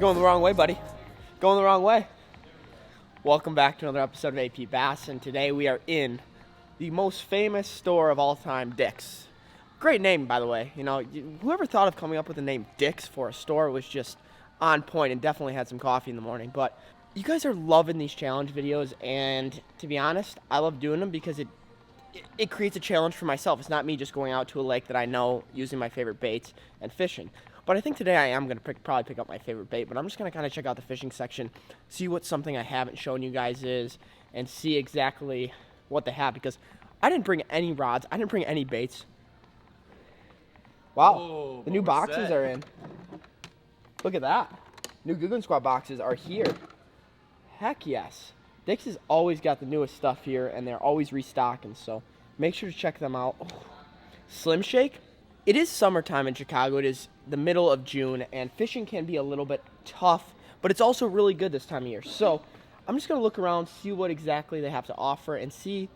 Going the wrong way, buddy. Going the wrong way. Welcome back to another episode of AP Bass, and today we are in the most famous store of all time, Dick's. Great name, by the way. You know, whoever thought of coming up with the name Dick's for a store was just on point and definitely had some coffee in the morning. But you guys are loving these challenge videos, and to be honest, I love doing them because it creates a challenge for myself. It's not me just going out to a lake that I know, using my favorite baits and fishing. But I think today I am going to probably pick up my favorite bait, but I'm just going to kind of check out the fishing section, see what something I haven't shown you guys is, and see exactly what they have, because I didn't bring any rods. I didn't bring any baits. Wow, whoa, the new boxes are in. Look at that. New Googan Squad boxes are here. Heck yes. Dick's has always got the newest stuff here, and they're always restocking, so make sure to check them out. Oh. Slim Shake. It is summertime in Chicago. It is the middle of June, and fishing can be a little bit tough, but it's also really good this time of year. So I'm just going to look around, see what exactly they have to offer, and see.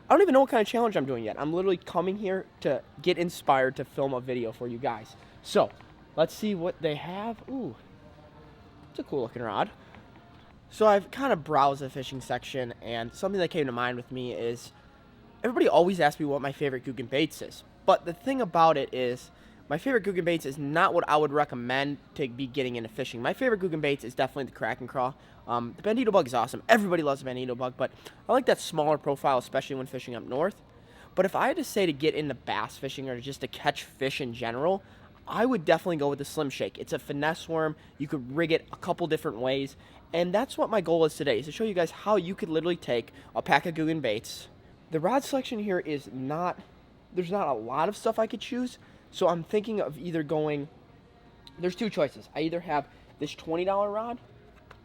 I don't even know what kind of challenge I'm doing yet. I'm literally coming here to get inspired to film a video for you guys. So let's see what they have. Ooh, it's a cool looking rod. So I've kind of browsed the fishing section, and something that came to mind with me is everybody always asks me what my favorite Googan baits is. But the thing about it is, my favorite Googan baits is not what I would recommend to be getting into fishing. My favorite Googan baits is definitely the Kraken Craw. The Bandito Bug is awesome. Everybody loves the Bandito Bug, but I like that smaller profile, especially when fishing up north. But if I had to say to get into bass fishing or just to catch fish in general, I would definitely go with the Slim Shake. It's a finesse worm. You could rig it a couple different ways. And that's what my goal is today, is to show you guys how you could literally take a pack of Googan baits. The rod selection here is not... There's not a lot of stuff I could choose, so I'm thinking of either going, there's two choices. I either have this $20 rod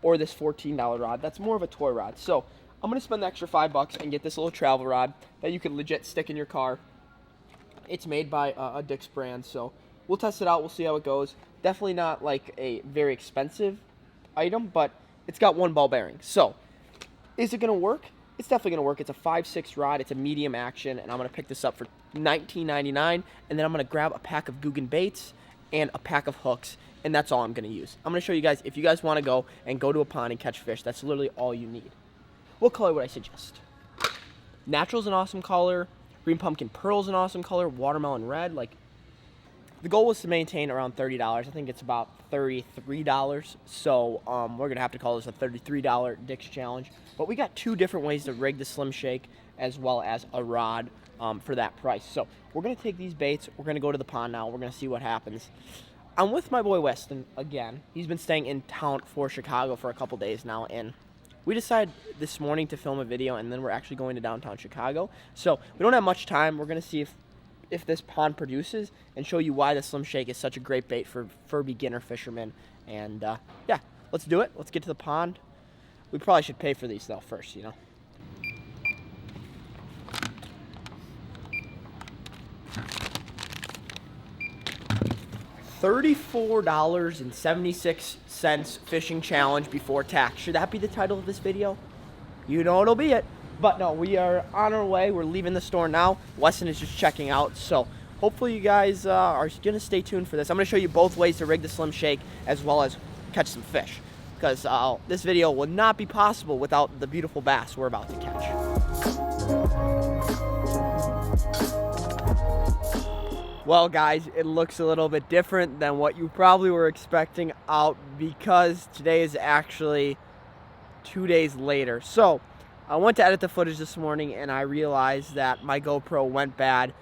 or this $14 rod. That's more of a toy rod. So I'm going to spend the extra $5 and get this little travel rod that you can legit stick in your car. It's made by a Dick's brand, so we'll test it out. We'll see how it goes. Definitely not like a very expensive item, but it's got one ball bearing. So is it going to work? It's definitely going to work. It's a 5.6 rod. It's a medium action, and I'm going to pick this up for $19.99, and then I'm going to grab a pack of Googan baits and a pack of hooks, and that's all I'm going to use. I'm going to show you guys, if you guys want to go to a pond and catch fish, that's literally all you need. What color would I suggest? Natural's an awesome color. Green Pumpkin Pearl's an awesome color. Watermelon Red. Like, the goal was to maintain around $30. I think it's about $33. So we're going to have to call this a $33 Dick's Challenge. But we got two different ways to rig the Slim Shake as well as a rod for that price. So we're going to take these baits. We're going to go to the pond now. We're going to see what happens. I'm with my boy Weston again. He's been staying in town for Chicago for a couple days now. And we decided this morning to film a video, and then we're actually going to downtown Chicago. So we don't have much time. We're going to see if this pond produces and show you why the Slim Shake is such a great bait for beginner fishermen. And yeah, let's do it. Let's get to the pond. We probably should pay for these though first, you know. $34.76 fishing challenge before tax. Should that be the title of this video? You know it'll be it. But no, we are on our way. We're leaving the store now. Weston is just checking out. So hopefully you guys are going to stay tuned for this. I'm going to show you both ways to rig the Slim Shake as well as catch some fish, because this video would not be possible without the beautiful bass we're about to catch. Well, guys, it looks a little bit different than what you probably were expecting out, because today is actually 2 days later. So I went to edit the footage this morning, and I realized that my GoPro went bad.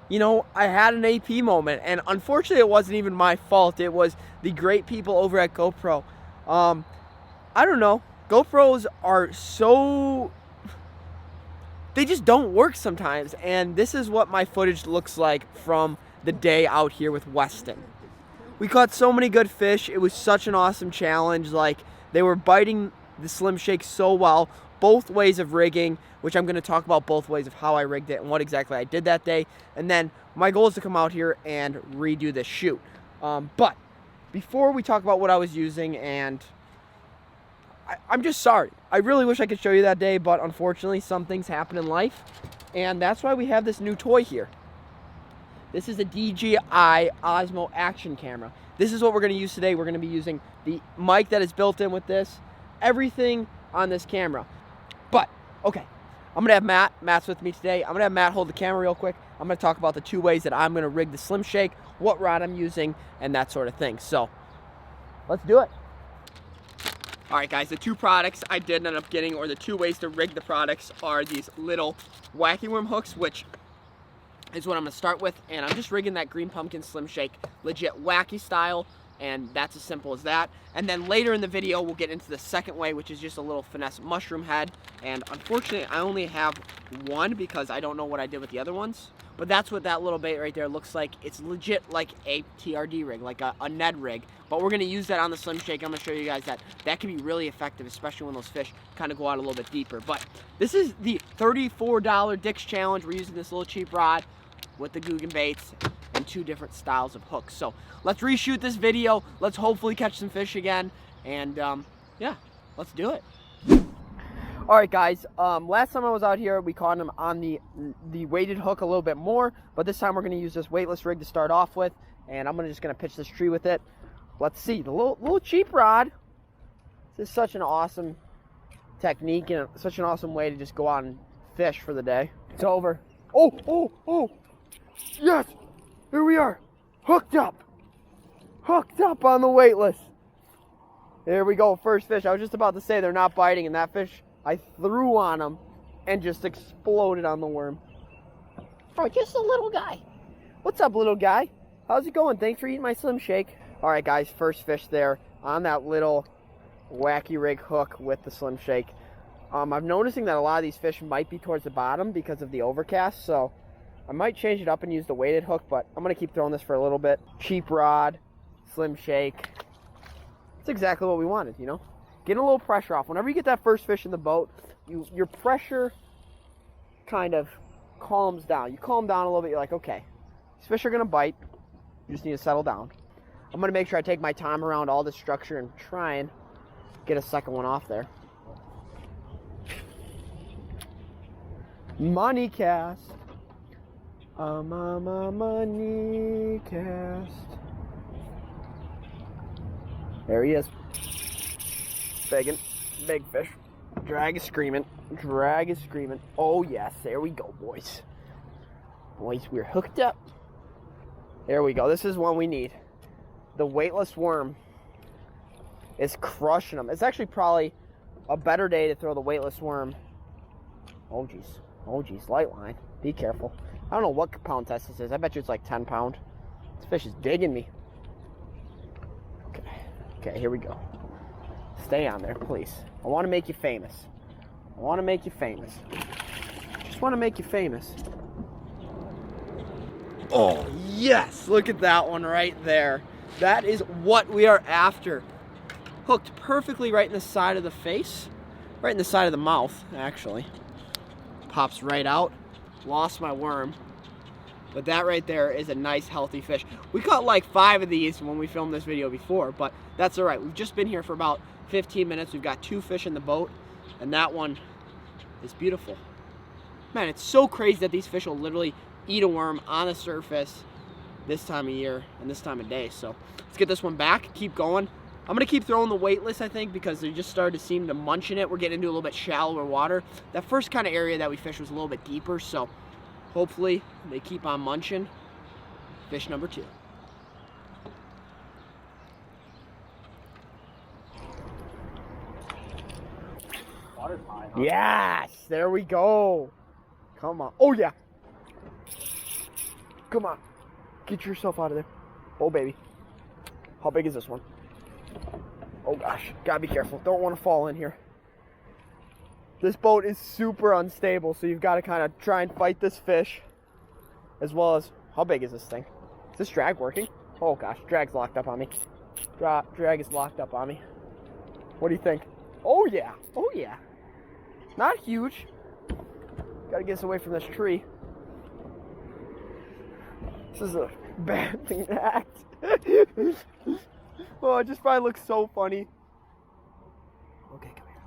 You know, I had an AP moment, and unfortunately it wasn't even my fault. It was the great people over at GoPro. I don't know. GoPros are so... they just don't work sometimes, and this is what my footage looks like from the day out here with Weston. We caught so many good fish. It was such an awesome challenge. Like, they were biting the Slim Shake so well. Both ways of rigging, which I'm going to talk about both ways of how I rigged it and what exactly I did that day. And then my goal is to come out here and redo this shoot. But before we talk about what I was using, and I'm just sorry. I really wish I could show you that day, but unfortunately some things happen in life, and that's why we have this new toy here. This is a DJI Osmo action camera. This is what we're gonna use today. We're gonna be using the mic that is built in with this, everything on this camera. But, okay, I'm gonna have Matt's with me today. I'm gonna have Matt hold the camera real quick. I'm gonna talk about the 2 ways that I'm gonna rig the Slim Shake, what rod I'm using, and that sort of thing. So, let's do it. All right, guys, the 2 products I did end up getting, or the 2 ways to rig the products, are these little wacky worm hooks, which is what I'm gonna start with. And I'm just rigging that Green Pumpkin Slim Shake legit wacky style, and that's as simple as that. And then later in the video, we'll get into the second way, which is just a little finesse mushroom head. And unfortunately, I only have one because I don't know what I did with the other ones. But that's what that little bait right there looks like. It's legit like a TRD rig, like a Ned rig. But we're gonna use that on the Slim Shake. I'm gonna show you guys that can be really effective, especially when those fish kind of go out a little bit deeper. But this is the $34 Dick's Challenge. We're using this little cheap rod with the Googan baits and 2 different styles of hooks. So let's reshoot this video. Let's hopefully catch some fish again. And yeah, let's do it. All right, guys, last time I was out here, we caught him on the weighted hook a little bit more, but this time we're gonna use this weightless rig to start off with, and I'm just gonna pitch this tree with it. Let's see, the little cheap rod. This is such an awesome technique and such an awesome way to just go out and fish for the day. It's over. Oh, yes, here we are, hooked up on the weightless. Here we go, first fish. I was just about to say they're not biting, and that fish I threw on him and just exploded on the worm. Oh, just a little guy. What's up, little guy? How's it going? Thanks for eating my Slim Shake. All right, guys, first fish there on that little wacky rig hook with the Slim Shake. I'm noticing that a lot of these fish might be towards the bottom because of the overcast, so I might change it up and use the weighted hook, but I'm gonna keep throwing this for a little bit. Cheap rod, Slim Shake. It's exactly what we wanted, you know? Getting a little pressure off. Whenever you get that first fish in the boat, your pressure kind of calms down. You calm down a little bit. You're like, okay, these fish are going to bite. You just need to settle down. I'm going to make sure I take my time around all this structure and try and get a second one off there. Money cast. Money cast. There he is. Big fish. Drag is screaming. Oh yes, there we go, boys. We're hooked up. There we go. This is one we need. The weightless worm is crushing them. It's actually probably a better day to throw the weightless worm. Oh geez, light line. Be careful. I don't know what pound test this is. I bet you it's like 10 pound. This fish is digging me. Okay, here we go. Stay on there, please. I want to make you famous. Just want to make you famous. Oh, yes! Look at that one right there. That is what we are after. Hooked perfectly right in the side of the face. Right in the side of the mouth, actually. Pops right out. Lost my worm. But that right there is a nice, healthy fish. We caught like 5 of these when we filmed this video before, but that's all right. We've just been here for about 15 minutes. We've got 2 fish in the boat, and that one is beautiful. Man, it's so crazy that these fish will literally eat a worm on the surface this time of year and this time of day. So let's get this one back, keep going. I'm gonna keep throwing the weightless, I think, because they just started to seem to munch in it. We're getting into a little bit shallower water. That first kind of area that we fished was a little bit deeper, so hopefully they keep on munching. Fish number 2. Water's high, huh? Yes, there we go. Come on. Oh yeah. Come on. Get yourself out of there. Oh baby. How big is this one? Oh gosh, gotta be careful. Don't want to fall in here. This boat is super unstable, so you've got to kind of try and fight this fish. As well as, how big is this thing? Is this drag working? Oh gosh, drag's locked up on me. Drag is locked up on me. What do you think? Oh yeah, oh yeah. Not huge. Gotta get us away from this tree. This is a bad thing to act. Oh, it just probably looks so funny. Okay, come here.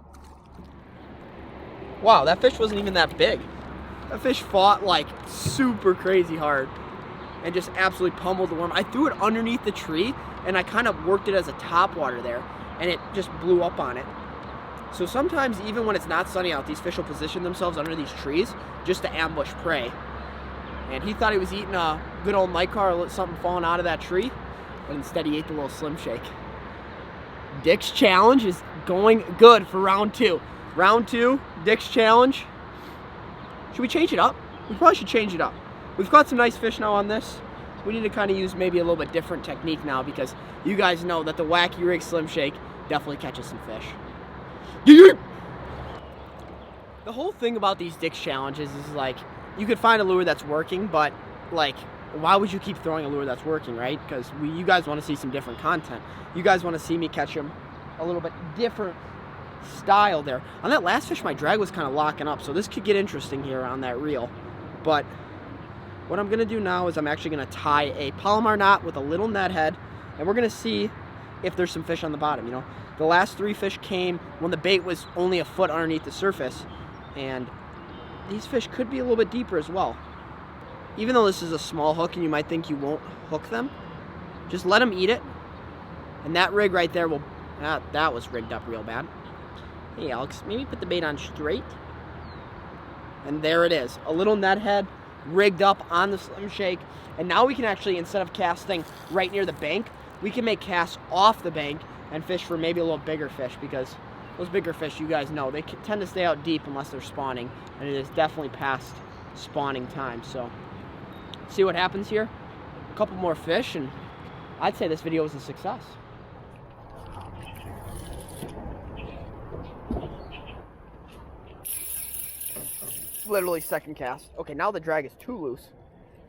Wow, that fish wasn't even that big. That fish fought like super crazy hard. and just absolutely pummeled the worm. I threw it underneath the tree, and I kind of worked it as a top water there, and it just blew up on it. So sometimes, even when it's not sunny out, these fish will position themselves under these trees just to ambush prey. And he thought he was eating a good old night car or something falling out of that tree, but instead he ate the little Slim Shake. Dick's challenge is going good for round 2. Round 2, Dick's challenge. Should we change it up? We probably should change it up. We've caught some nice fish now on this. We need to kind of use maybe a little bit different technique now, because you guys know that the Wacky Rig Slim Shake definitely catches some fish. The whole thing about these Dick's challenges is like, you could find a lure that's working, but like, why would you keep throwing a lure that's working, right? Because you guys want to see some different content. You guys want to see me catch them a little bit different style there. On that last fish, my drag was kind of locking up, so this could get interesting here on that reel. But what I'm going to do now is I'm actually going to tie a Palomar knot with a little net head, and we're going to see if there's some fish on the bottom. You know, the last 3 fish came when the bait was only a foot underneath the surface, and these fish could be a little bit deeper as well. Even though this is a small hook and you might think you won't hook them, just let them eat it. And that rig right there will, that was rigged up real bad. Hey Alex, maybe put the bait on straight. And there it is, a little net head rigged up on the Slim Shake. And now we can actually, instead of casting right near the bank, we can make casts off the bank and fish for maybe a little bigger fish, because those bigger fish, you guys know, they tend to stay out deep unless they're spawning, and it is definitely past spawning time. So see what happens here. A couple more fish, and I'd say this video was a success. Literally second cast. Okay, now the drag is too loose.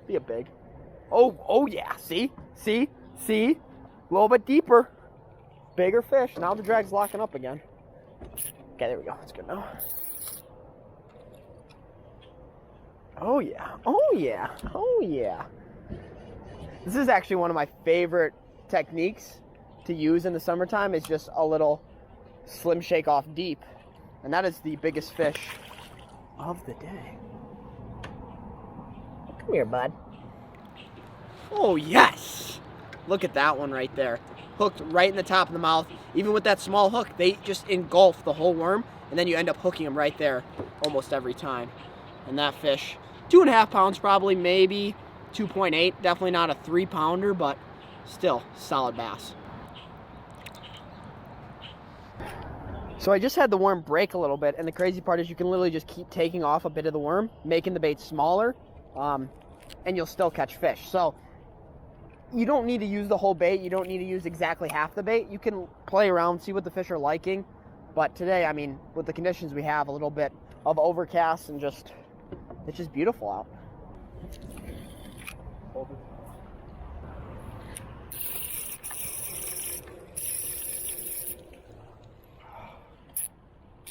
Be a big. Oh yeah, see? A little bit deeper. Bigger fish. Now the drag's locking up again. Okay, there we go. It's good now. Oh yeah. This is actually one of my favorite techniques to use in the summertime, is just a little Slim Shake off deep. And that is the biggest fish of the day. Come here, bud. Oh yes! Look at that one right there. Hooked right in the top of the mouth. Even with that small hook, they just engulf the whole worm, and then you end up hooking them right there almost every time. And that fish, 2.5 pounds probably, maybe 2.8. Definitely not a 3-pounder, but still solid bass. So I just had the worm break a little bit, and the crazy part is you can literally just keep taking off a bit of the worm, making the bait smaller, and you'll still catch fish. So you don't need to use the whole bait. You don't need to use exactly half the bait. You can play around, see what the fish are liking. But today, I mean, with the conditions we have, a little bit of overcast and just, it's just beautiful out.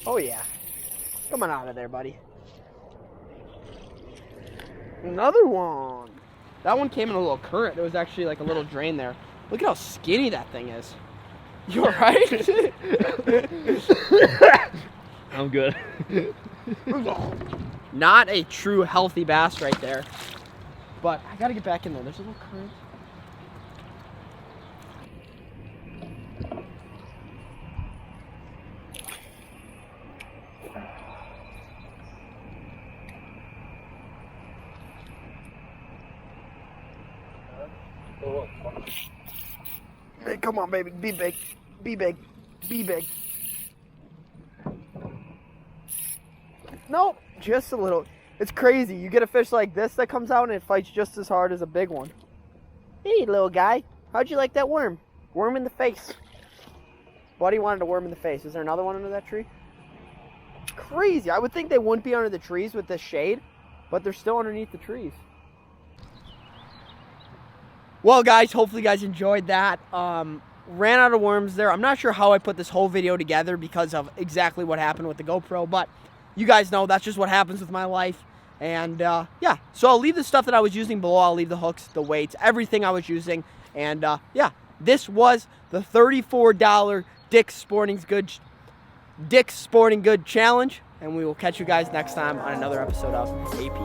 Oh yeah. Come on out of there, buddy. Another one. That one came in a little current. There was actually like a little drain there. Look at how skinny that thing is. You alright? I'm good. Not a true healthy bass right there. But I gotta get back in there. There's a little current. Hey, come on, baby. Be big. Be big. Be big. Nope. Just a little. It's crazy. You get a fish like this that comes out and it fights just as hard as a big one. Hey, little guy. How'd you like that worm? Worm in the face. Buddy wanted a worm in the face. Is there another one under that tree? Crazy. I would think they wouldn't be under the trees with this shade, but they're still underneath the trees. Well, guys, hopefully you guys enjoyed that. Ran out of worms there. I'm not sure how I put this whole video together because of exactly what happened with the GoPro, but you guys know that's just what happens with my life. And yeah, so I'll leave the stuff that I was using below. I'll leave the hooks, the weights, everything I was using. And yeah, this was the $34 Dick's Sporting Good Challenge. And we will catch you guys next time on another episode of AP.